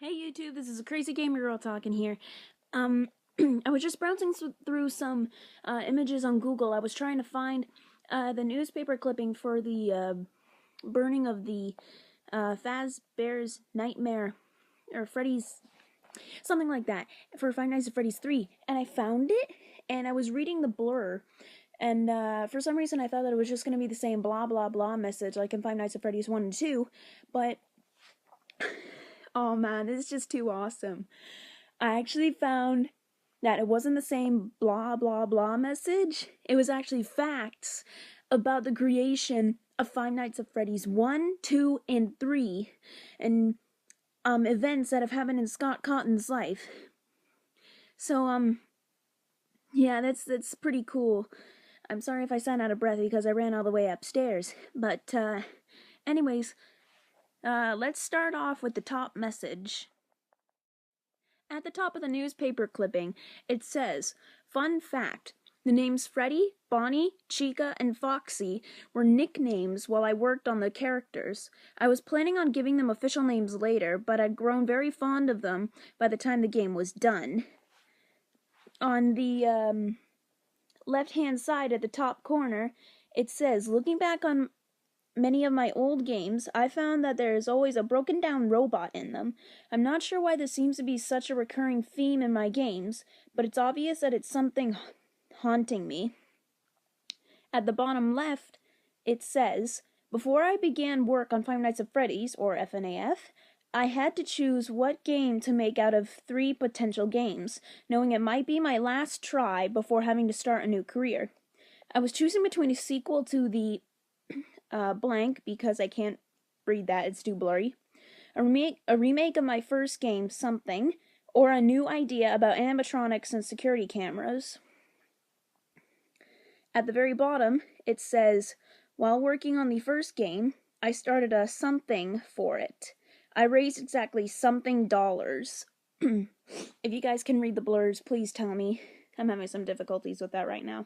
Hey YouTube, this is a crazy gamer girl talking here. I was just browsing through some images on Google. I was trying to find the newspaper clipping for the burning of the Fazbear's Nightmare, or Freddy's, something like that, for Five Nights at Freddy's 3. And I found it, and I was reading the blur, and for some reason I thought that it was just going to be the same blah blah blah message like in Five Nights at Freddy's 1 and 2, but oh man, it's just too awesome. I actually found that it wasn't the same blah blah blah message. It was actually facts about the creation of Five Nights at Freddy's 1, 2, and 3, and events that have happened in Scott Cotton's life. So yeah, that's pretty cool. I'm sorry if I sound out of breath because I ran all the way upstairs. But anyways, let's start off with the top message. At the top of the newspaper clipping, it says, "Fun fact, the names Freddy, Bonnie, Chica, and Foxy were nicknames while I worked on the characters. I was planning on giving them official names later, but I'd grown very fond of them by the time the game was done." On the left-hand side at the top corner, it says, "Looking back on many of my old games, I found that there is always a broken down robot in them. I'm not sure why this seems to be such a recurring theme in my games, but it's obvious that it's something haunting me." At the bottom left, it says, "Before I began work on Five Nights at Freddy's, or FNAF, I had to choose what game to make out of 3 potential games, knowing it might be my last try before having to start a new career. I was choosing between a sequel to the blank, because I can't read that, it's too blurry, a remake of my first game, Something, or a new idea about animatronics and security cameras." At the very bottom, it says, "While working on the first game, I started a something for it. I raised exactly something dollars." If you guys can read the blurs, please tell me. I'm having some difficulties with that right now.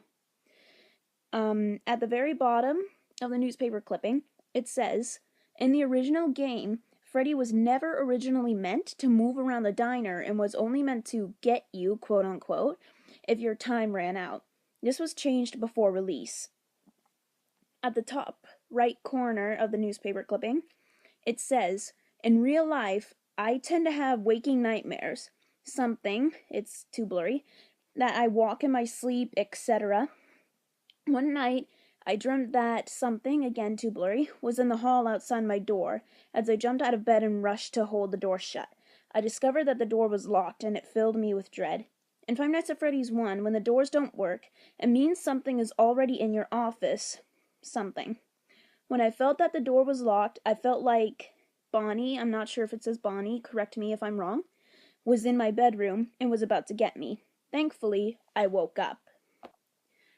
At the very bottom of the newspaper clipping, it says, "In the original game, Freddy was never originally meant to move around the diner and was only meant to get you, quote unquote, if your time ran out. This was changed before release." At the top right corner of the newspaper clipping, it says, "In real life, I tend to have waking nightmares. Something," it's too blurry, "that I walk in my sleep, etc. One night, I dreamt that something," again too blurry, "was in the hall outside my door. As I jumped out of bed and rushed to hold the door shut, I discovered that the door was locked, and it filled me with dread. In Five Nights at Freddy's 1, when the doors don't work, it means something is already in your office. Something. When I felt that the door was locked, I felt like Bonnie," I'm not sure if it says Bonnie, correct me if I'm wrong, "was in my bedroom and was about to get me. Thankfully, I woke up."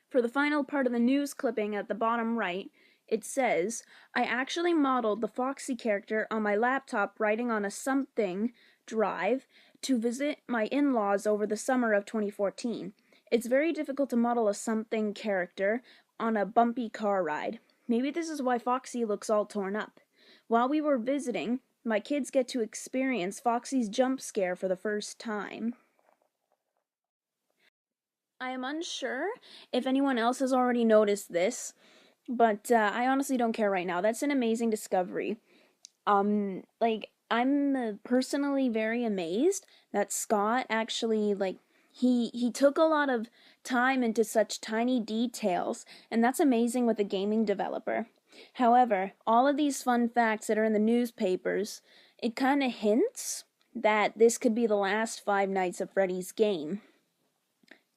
For the final part of the news clipping at the bottom right, it says, "I actually modeled the Foxy character on my laptop writing on a something drive to visit my in-laws over the summer of 2014. It's very difficult to model a something character on a bumpy car ride. Maybe this is why Foxy looks all torn up. While we were visiting, my kids get to experience Foxy's jump scare for the first time." I am unsure if anyone else has already noticed this, but I honestly don't care right now. That's an amazing discovery. I'm personally very amazed that Scott actually, he took a lot of time into such tiny details, and that's amazing with a gaming developer. However, all of these fun facts that are in the newspapers, it kind of hints that this could be the last Five Nights at Freddy's game.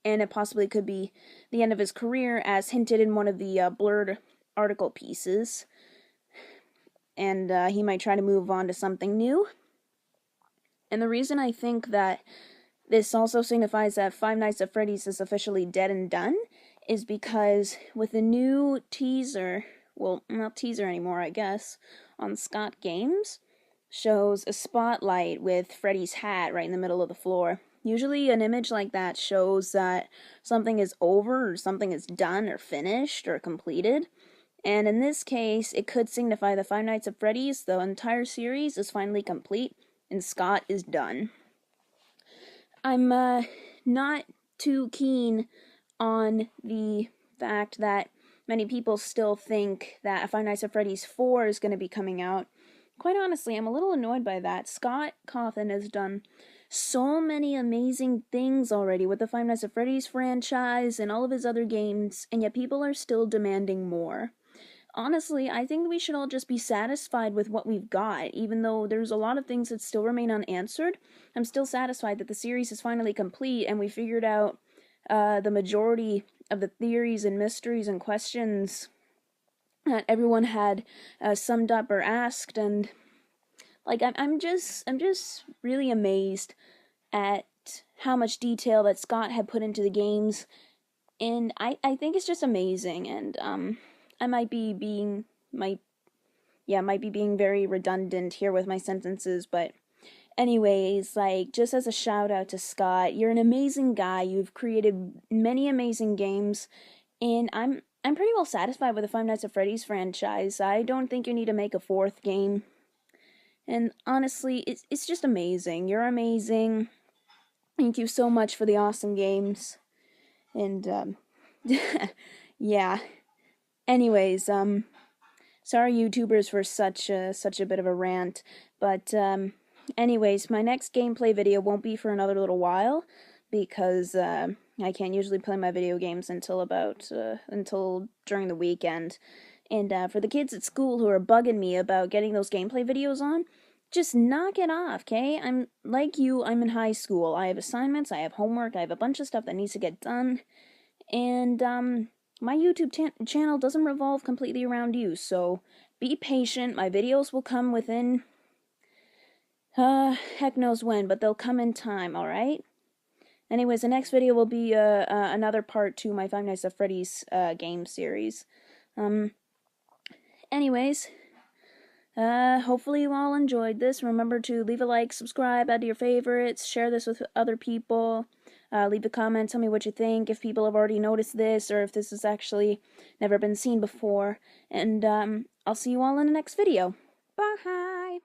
And it possibly could be the end of his career, as hinted in one of the blurred article pieces. And he might try to move on to something new. And the reason I think that this also signifies that Five Nights at Freddy's is officially dead and done is because with the new teaser, well, not teaser anymore, I guess, on Scott Games, shows a spotlight with Freddy's hat right in the middle of the floor. Usually an image like that shows that something is over, or something is done, or finished, or completed. And in this case, it could signify that Five Nights at Freddy's, the entire series, is finally complete, and Scott is done. I'm not too keen on the fact that many people still think that Five Nights at Freddy's 4 is going to be coming out. Quite honestly, I'm a little annoyed by that. Scott Cawthon has done so many amazing things already with the Five Nights at Freddy's franchise and all of his other games, and yet people are still demanding more. Honestly, I think we should all just be satisfied with what we've got, even though there's a lot of things that still remain unanswered. I'm still satisfied that the series is finally complete and we figured out the majority of the theories and mysteries and questions that everyone had summed up or asked, and like I'm just really amazed at how much detail that Scott had put into the games, and I think it's just amazing. And I might be being very redundant here with my sentences, but anyways, like, just as a shout out to Scott, you're an amazing guy. You've created many amazing games, and I'm pretty well satisfied with the Five Nights at Freddy's franchise. I don't think you need to make a fourth game. And honestly, it's just amazing. You're amazing. Thank you so much for the awesome games. And yeah. Anyways, sorry YouTubers for such a bit of a rant, but anyways, my next gameplay video won't be for another little while because I can't usually play my video games until during the weekend. And for the kids at school who are bugging me about getting those gameplay videos on, just knock it off, okay? I'm like you, I'm in high school. I have assignments, I have homework, I have a bunch of stuff that needs to get done. And my YouTube channel doesn't revolve completely around you, so be patient. My videos will come within heck knows when, but they'll come in time, alright? Anyways, the next video will be another part to my Five Nights at Freddy's game series. Anyways, hopefully you all enjoyed this. Remember to leave a like, subscribe, add to your favorites, share this with other people. Leave a comment, tell me what you think, if people have already noticed this, or if this has actually never been seen before. And I'll see you all in the next video. Bye!